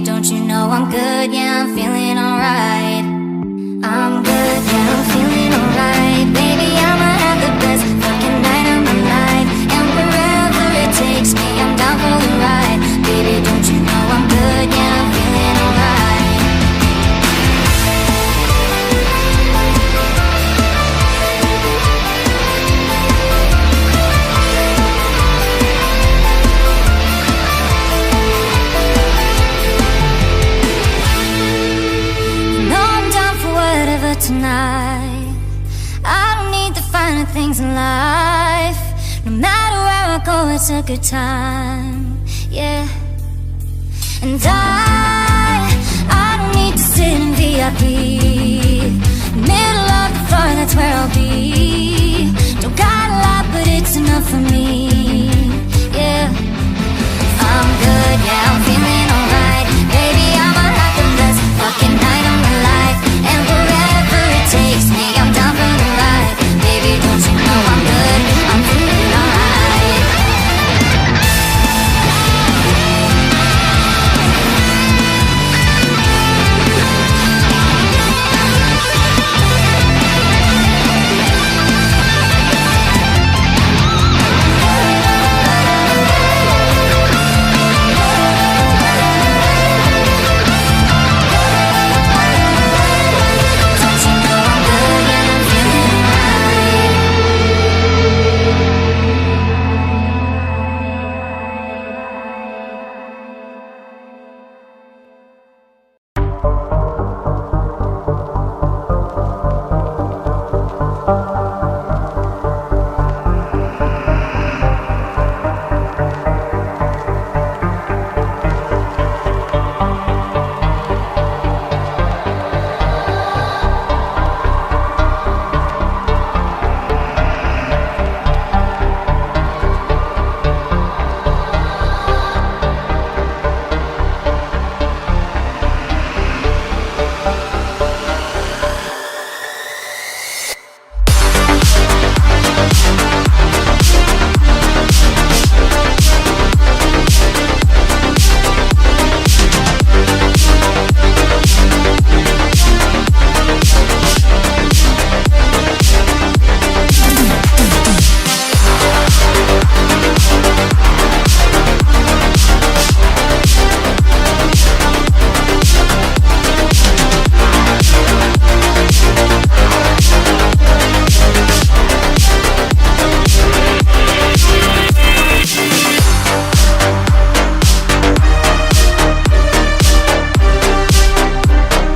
don't you know I'm good? Yeah, I'm feeling alright. I'm good, yeah, I'm feeling alright. Baby, I'ma have the best fucking night of my life. And wherever it takes me, I'm down for the ride. Baby, don't you know I'm good? Yeah, I'm feeling alright. Tonight, I don't need the finer things in life. No matter where I go, it's a good time, yeah. And I don't need to sit in VIP. Middle of the floor, that's where I'll be. Don't got a lot, but it's enough for me.